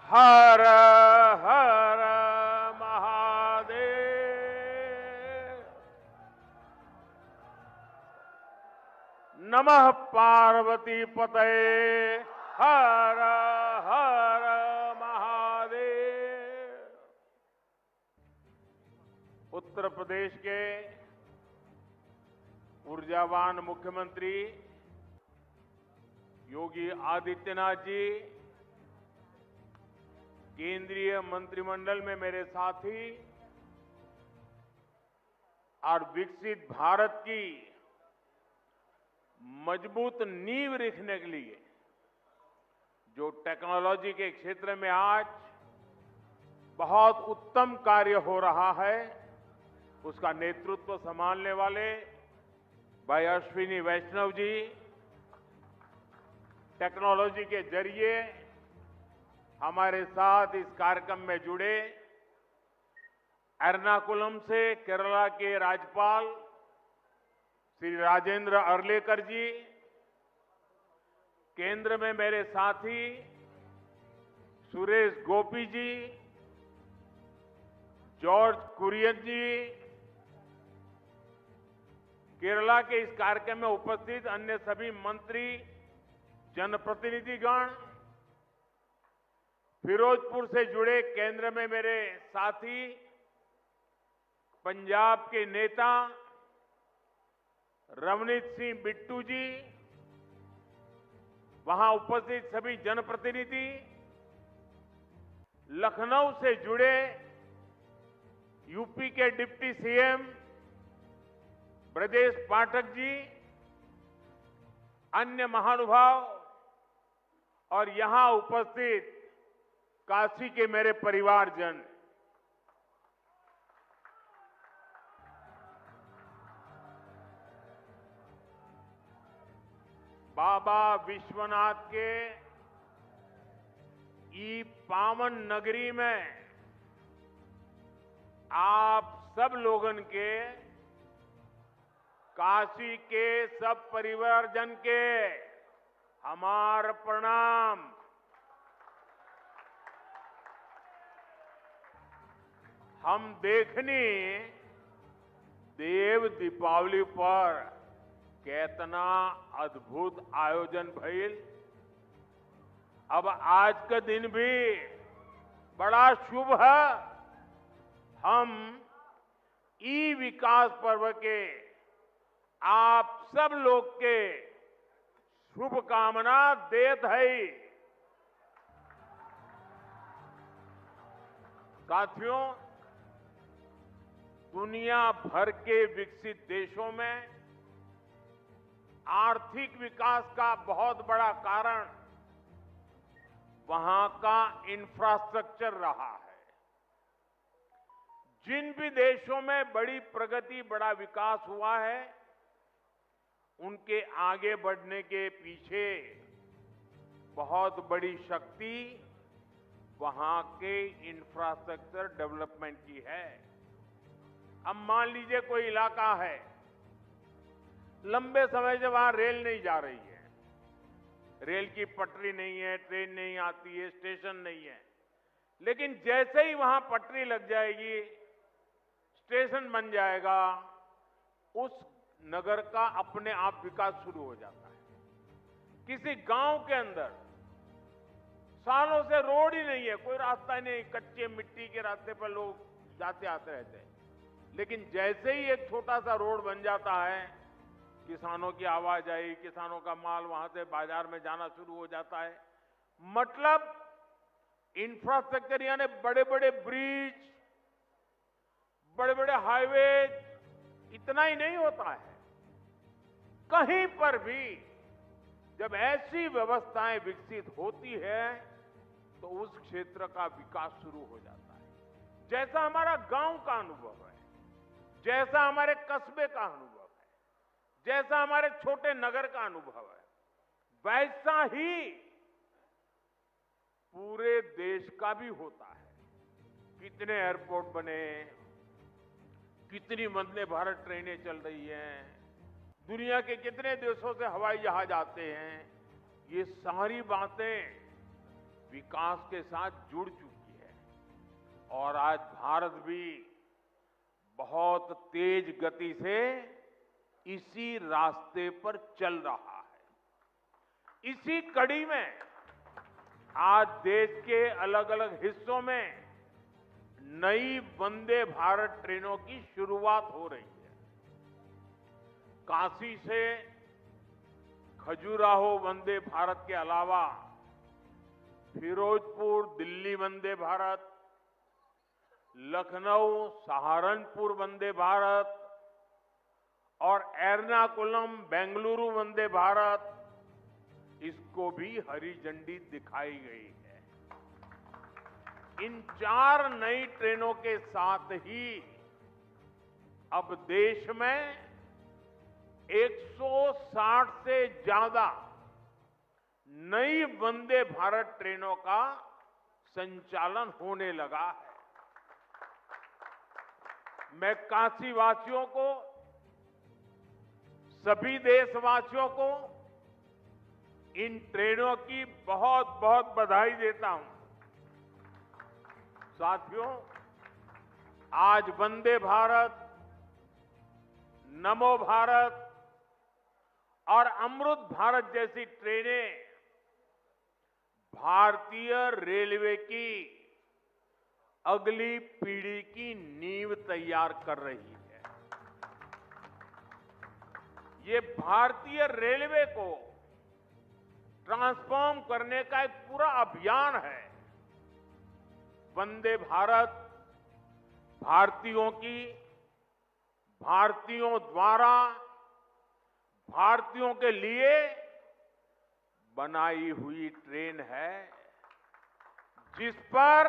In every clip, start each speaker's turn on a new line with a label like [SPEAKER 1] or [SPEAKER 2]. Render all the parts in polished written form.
[SPEAKER 1] हर हर महादेव। नमः पार्वती पतये हर हर महादेव। उत्तर प्रदेश के ऊर्जावान मुख्यमंत्री योगी आदित्यनाथ जी, केंद्रीय मंत्रिमंडल में मेरे साथी और विकसित भारत की मजबूत नींव रखने के लिए जो टेक्नोलॉजी के क्षेत्र में आज बहुत उत्तम कार्य हो रहा है, उसका नेतृत्व संभालने वाले भाई अश्विनी वैष्णव जी, टेक्नोलॉजी के जरिए हमारे साथ इस कार्यक्रम में जुड़े एर्नाकुलम से केरला के राज्यपाल श्री राजेंद्र अर्लेकर जी, केंद्र में मेरे साथी सुरेश गोपी जी, जॉर्ज कुरियन जी, केरला के इस कार्यक्रम में उपस्थित अन्य सभी मंत्री, जनप्रतिनिधिगण, फिरोजपुर से जुड़े केंद्र में मेरे साथी, पंजाब के नेता रवनीत सिंह बिट्टू जी, वहां उपस्थित सभी जनप्रतिनिधि, लखनऊ से जुड़े यूपी के डिप्टी सीएम ब्रजेश पाठक जी, अन्य महानुभाव और यहां उपस्थित काशी के मेरे परिवारजन, बाबा विश्वनाथ के ई पावन नगरी में आप सब लोगन के, काशी के सब परिवारजन के हमार प्रणाम। हम देखनी देव दीपावली पर कितना अद्भुत आयोजन भइल। अब आज का दिन भी बड़ा शुभ है। हम ई विकास पर्व के आप सब लोग के शुभकामना देत है। साथियों, दुनिया भर के विकसित देशों में आर्थिक विकास का बहुत बड़ा कारण वहां का इंफ्रास्ट्रक्चर रहा है। जिन भी देशों में बड़ी प्रगति, बड़ा विकास हुआ है, उनके आगे बढ़ने के पीछे बहुत बड़ी शक्ति वहां के इंफ्रास्ट्रक्चर डेवलपमेंट की है। अब मान लीजिए कोई इलाका है, लंबे समय से वहां रेल नहीं जा रही है, रेल की पटरी नहीं है, ट्रेन नहीं आती है, स्टेशन नहीं है, लेकिन जैसे ही वहां पटरी लग जाएगी, स्टेशन बन जाएगा, उस नगर का अपने आप विकास शुरू हो जाता है। किसी गांव के अंदर सालों से रोड ही नहीं है, कोई रास्ता ही नहीं, कच्चे मिट्टी के रास्ते पर लोग जाते आते रहते हैं, लेकिन जैसे ही एक छोटा सा रोड बन जाता है, किसानों की आवाजाही, किसानों का माल वहां से बाजार में जाना शुरू हो जाता है। मतलब इंफ्रास्ट्रक्चर यानी बड़े बड़े ब्रिज, बड़े बड़े हाईवे, इतना ही नहीं होता है। कहीं पर भी जब ऐसी व्यवस्थाएं विकसित होती है तो उस क्षेत्र का विकास शुरू हो जाता है। जैसा हमारा गांव का अनुभव है, जैसा हमारे कस्बे का अनुभव है, जैसा हमारे छोटे नगर का अनुभव है, वैसा ही पूरे देश का भी होता है। कितने एयरपोर्ट बने, कितनी वंदे भारत ट्रेनें चल रही हैं, दुनिया के कितने देशों से हवाई जहाज आते हैं, ये सारी बातें विकास के साथ जुड़ चुकी है और आज भारत भी बहुत तेज गति से इसी रास्ते पर चल रहा है। इसी कड़ी में आज देश के अलग अलग हिस्सों में नई वंदे भारत ट्रेनों की शुरुआत हो रही है। काशी से खजुराहो वंदे भारत के अलावा फिरोजपुर दिल्ली वंदे भारत, लखनऊ सहारनपुर वंदे भारत और एर्नाकुलम बेंगलुरु वंदे भारत, इसको भी हरी झंडी दिखाई गई है। इन 4 नई ट्रेनों के साथ ही अब देश में 160 से ज्यादा नई वंदे भारत ट्रेनों का संचालन होने लगा है। मैं काशी वासियों को, सभी देशवासियों को इन ट्रेनों की बहुत बहुत बधाई देता हूं। साथियों, आज वंदे भारत, नमो भारत और अमृत भारत जैसी ट्रेनें भारतीय रेलवे की अगली पीढ़ी की नींव तैयार कर रही है। ये भारतीय रेलवे को ट्रांसफॉर्म करने का एक पूरा अभियान है। वंदे भारत भारतीयों की, भारतीयों द्वारा, भारतीयों के लिए बनाई हुई ट्रेन है, जिस पर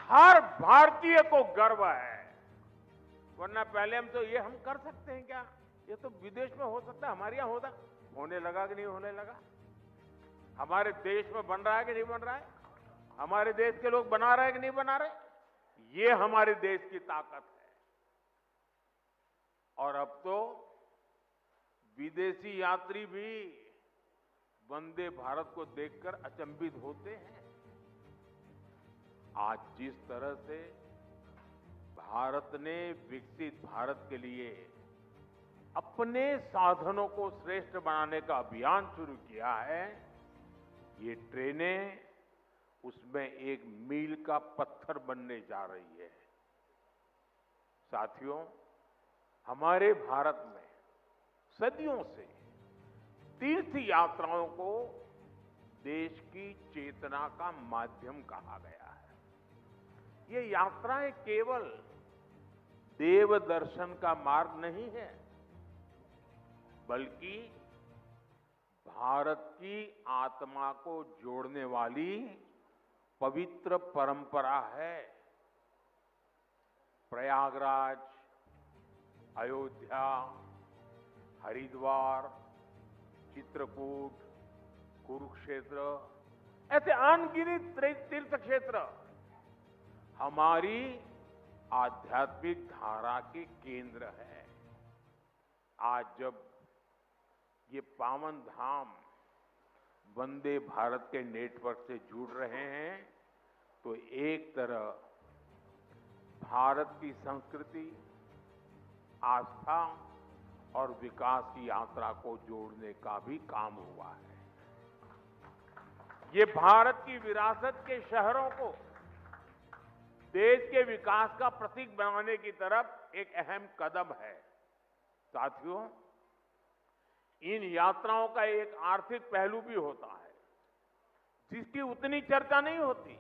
[SPEAKER 1] हर भारतीय को गर्व है। वरना पहले हम तो ये हम कर सकते हैं क्या? ये तो विदेश में हो सकता है, हमारे यहां होने लगा कि नहीं होने लगा? हमारे देश में बन रहा है कि नहीं बन रहा है? हमारे देश के लोग बना रहे हैं कि नहीं बना रहे? ये हमारे देश की ताकत है। और अब तो विदेशी यात्री भी वंदे भारत को देखकर अचंभित होते हैं। आज जिस तरह से भारत ने विकसित भारत के लिए अपने साधनों को श्रेष्ठ बनाने का अभियान शुरू किया है, ये ट्रेनें उसमें एक मील का पत्थर बनने जा रही है। साथियों, हमारे भारत में सदियों से तीर्थ यात्राओं को देश की चेतना का माध्यम कहा गया है। ये यात्राएं केवल देव दर्शन का मार्ग नहीं है, बल्कि भारत की आत्मा को जोड़ने वाली पवित्र परंपरा है। प्रयागराज, अयोध्या, हरिद्वार, चित्रकूट, कुरुक्षेत्र, ऐसे अनगिनत तीर्थ क्षेत्र हमारी आध्यात्मिक धारा के केंद्र है। आज जब ये पावन धाम वंदे भारत के नेटवर्क से जुड़ रहे हैं, तो एक तरह भारत की संस्कृति, आस्था और विकास की यात्रा को जोड़ने का भी काम हुआ है। ये भारत की विरासत के शहरों को देश के विकास का प्रतीक बनाने की तरफ एक अहम कदम है। साथियों, इन यात्राओं का एक आर्थिक पहलू भी होता है, जिसकी उतनी चर्चा नहीं होती।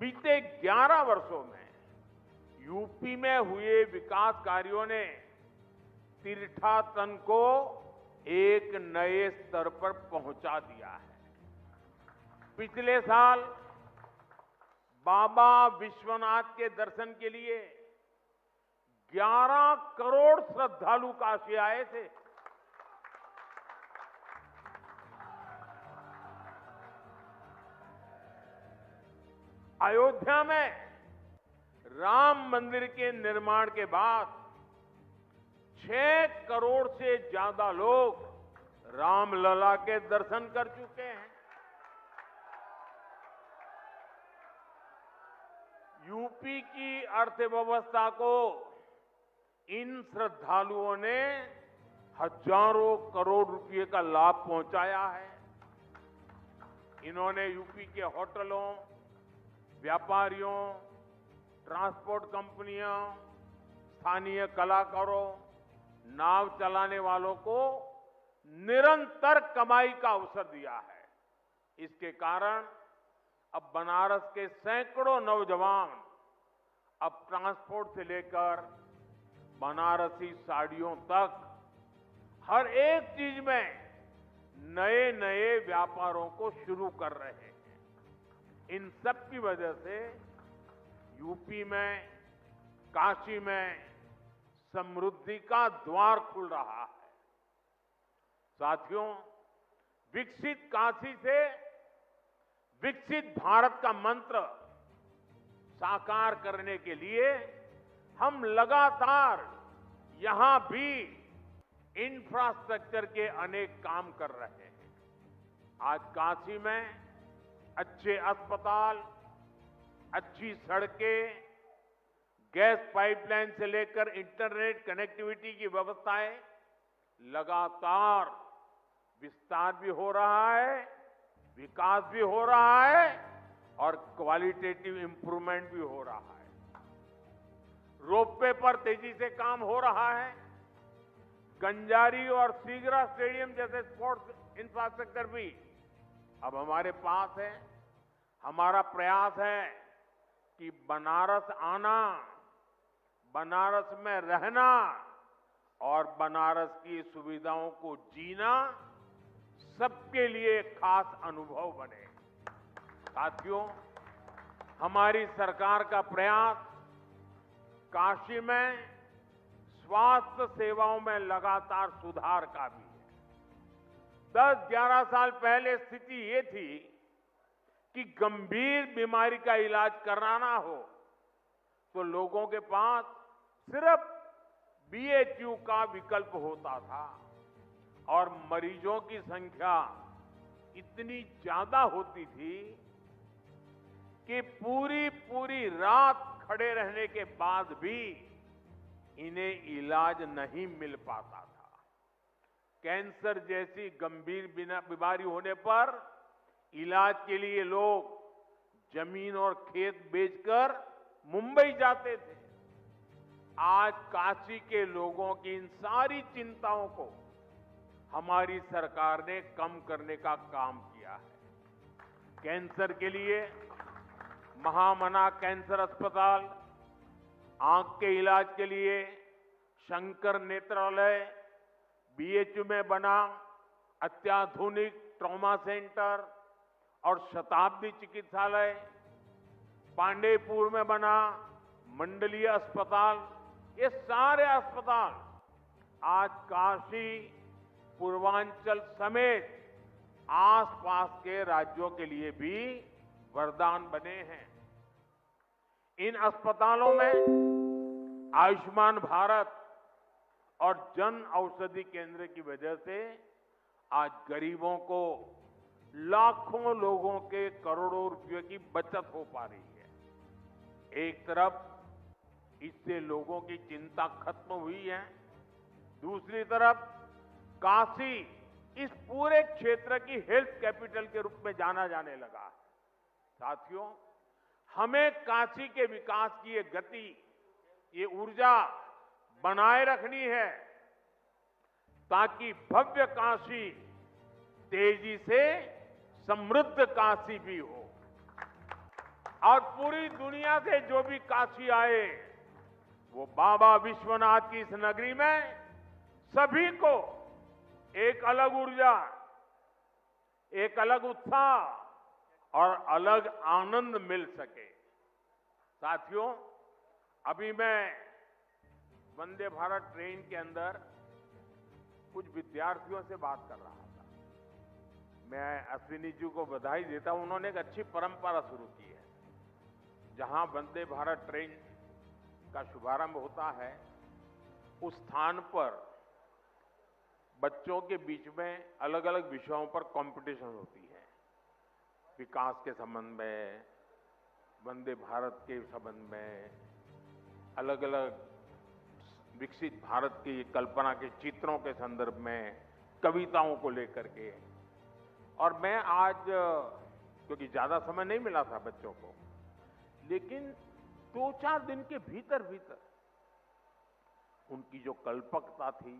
[SPEAKER 1] बीते 11 वर्षों में यूपी में हुए विकास कार्यों ने तीर्थाटन को एक नए स्तर पर पहुंचा दिया है। पिछले साल बाबा विश्वनाथ के दर्शन के लिए 11 करोड़ श्रद्धालु काशी आए थे। अयोध्या में राम मंदिर के निर्माण के बाद 6 करोड़ से ज्यादा लोग रामलला के दर्शन कर चुके हैं। यूपी की अर्थव्यवस्था को इन श्रद्धालुओं ने हजारों करोड़ रुपए का लाभ पहुंचाया है। इन्होंने यूपी के होटलों, व्यापारियों, ट्रांसपोर्ट कंपनियों, स्थानीय कलाकारों, नाव चलाने वालों को निरंतर कमाई का अवसर दिया है। इसके कारण अब बनारस के सैकड़ों नौजवान अब ट्रांसपोर्ट से लेकर बनारसी साड़ियों तक हर एक चीज में नए नए व्यापारों को शुरू कर रहे हैं। इन सब की वजह से यूपी में, काशी में समृद्धि का द्वार खुल रहा है। साथियों, विकसित काशी से विकसित भारत का मंत्र साकार करने के लिए हम लगातार यहां भी इंफ्रास्ट्रक्चर के अनेक काम कर रहे हैं। आज काशी में अच्छे अस्पताल, अच्छी सड़कें, गैस पाइपलाइन से लेकर इंटरनेट कनेक्टिविटी की व्यवस्थाएं लगातार विस्तार भी हो रहा है, विकास भी हो रहा है और क्वालिटेटिव इंप्रूवमेंट भी हो रहा है। रोपवे पर तेजी से काम हो रहा है। गंजारी और सीगरा स्टेडियम जैसे स्पोर्ट्स इंफ्रास्ट्रक्चर भी अब हमारे पास है। हमारा प्रयास है कि बनारस आना, बनारस में रहना और बनारस की सुविधाओं को जीना सबके लिए खास अनुभव बने। साथियों, हमारी सरकार का प्रयास काशी में स्वास्थ्य सेवाओं में लगातार सुधार का भी है। 10-11 साल पहले स्थिति ये थी कि गंभीर बीमारी का इलाज कराना हो तो लोगों के पास सिर्फ बीएचयू का विकल्प होता था और मरीजों की संख्या इतनी ज्यादा होती थी कि पूरी रात खड़े रहने के बाद भी इन्हें इलाज नहीं मिल पाता था। कैंसर जैसी गंभीर बीमारी होने पर इलाज के लिए लोग जमीन और खेत बेचकर मुंबई जाते थे। आज काशी के लोगों की इन सारी चिंताओं को हमारी सरकार ने कम करने का काम किया है। कैंसर के लिए महामना कैंसर अस्पताल, आंख के इलाज के लिए शंकर नेत्रालय, बीएचयू में बना अत्याधुनिक ट्रॉमा सेंटर और शताब्दी चिकित्सालय, पांडेयपुर में बना मंडलीय अस्पताल, ये सारे अस्पताल आज काशी, पूर्वांचल समेत आसपास के राज्यों के लिए भी वरदान बने हैं। इन अस्पतालों में आयुष्मान भारत और जन औषधि केंद्र की वजह से आज गरीबों को, लाखों लोगों के करोड़ों रुपयों की बचत हो पा रही है। एक तरफ इससे लोगों की चिंता खत्म हुई है, दूसरी तरफ काशी इस पूरे क्षेत्र की हेल्थ कैपिटल के रूप में जाना जाने लगा है। साथियों, हमें काशी के विकास की ये गति, ये ऊर्जा बनाए रखनी है ताकि भव्य काशी तेजी से समृद्ध काशी भी हो और पूरी दुनिया से जो भी काशी आए वो बाबा विश्वनाथ की इस नगरी में सभी को एक अलग ऊर्जा, एक अलग उत्साह और अलग आनंद मिल सके। साथियों, अभी मैं वंदे भारत ट्रेन के अंदर कुछ विद्यार्थियों से बात कर रहा था। मैं अश्विनी जी को बधाई देता हूं, उन्होंने एक अच्छी परंपरा शुरू की है। जहां वंदे भारत ट्रेन का शुभारंभ होता है, उस स्थान पर बच्चों के बीच में अलग अलग विषयों पर कंपटीशन होती है। विकास के संबंध में, वंदे भारत के संबंध में, अलग अलग विकसित भारत की कल्पना के चित्रों के संदर्भ में, कविताओं को लेकर के। और मैं आज, क्योंकि ज्यादा समय नहीं मिला था बच्चों को, लेकिन 2-4 दिन के भीतर भीतर उनकी जो कल्पकता थी,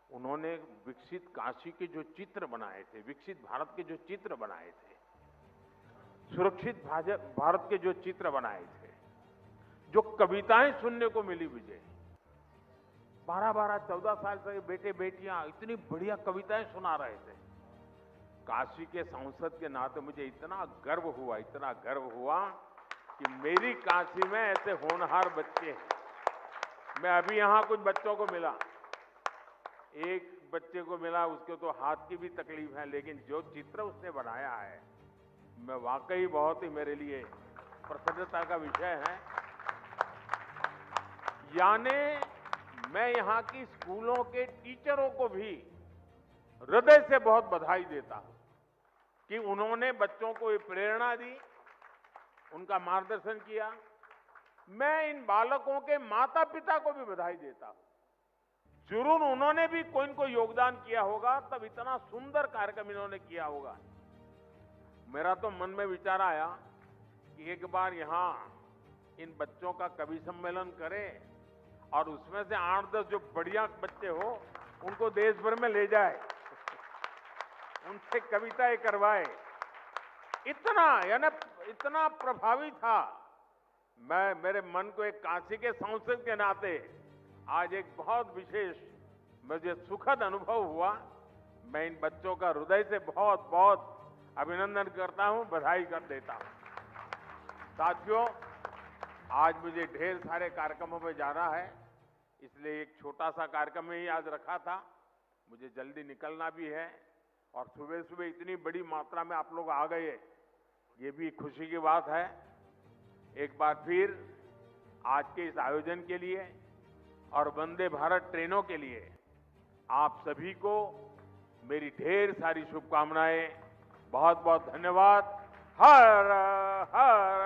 [SPEAKER 1] उन्होंने विकसित काशी के जो चित्र बनाए थे, विकसित भारत के जो चित्र बनाए थे, सुरक्षित भारत के जो चित्र बनाए थे, जो कविताएं सुनने को मिली मुझे, 12-12, 14 साल के बेटे बेटियां इतनी बढ़िया कविताएं सुना रहे थे। काशी के सांसद के नाते मुझे इतना गर्व हुआ कि मेरी काशी में ऐसे होनहार बच्चे हैं। मैं अभी यहां कुछ बच्चों को मिला, एक बच्चे को मिला, उसको तो हाथ की भी तकलीफ है, लेकिन जो चित्र उसने बनाया है, मैं वाकई बहुत ही मेरे लिए प्रसन्नता का विषय है। यानी मैं यहां की स्कूलों के टीचरों को भी हृदय से बहुत बधाई देता हूं कि उन्होंने बच्चों को ये प्रेरणा दी, उनका मार्गदर्शन किया। मैं इन बालकों के माता पिता को भी बधाई देता हूं। जरूर उन्होंने भी कोई न कोई योगदान किया होगा, तब इतना सुंदर कार्यक्रम इन्होंने किया होगा। मेरा तो मन में विचार आया कि एक बार यहां इन बच्चों का कवि सम्मेलन करें और उसमें से 8-10 जो बढ़िया बच्चे हो उनको देश भर में ले जाए, उनसे कविताएं करवाए। इतना प्रभावी था। मेरे मन को एक काशी के सांसद के नाते आज एक बहुत विशेष, मुझे सुखद अनुभव हुआ। मैं इन बच्चों का हृदय से बहुत बहुत अभिनंदन करता हूं, बधाई कर देता हूं। साथियों, आज मुझे ढेर सारे कार्यक्रमों में जाना है, इसलिए एक छोटा सा कार्यक्रम ही आज रखा था। मुझे जल्दी निकलना भी है और सुबह सुबह इतनी बड़ी मात्रा में आप लोग आ गए, ये भी खुशी की बात है। एक बार फिर आज के इस आयोजन के लिए और वंदे भारत ट्रेनों के लिए आप सभी को मेरी ढेर सारी शुभकामनाएं। बहुत बहुत धन्यवाद। हर हर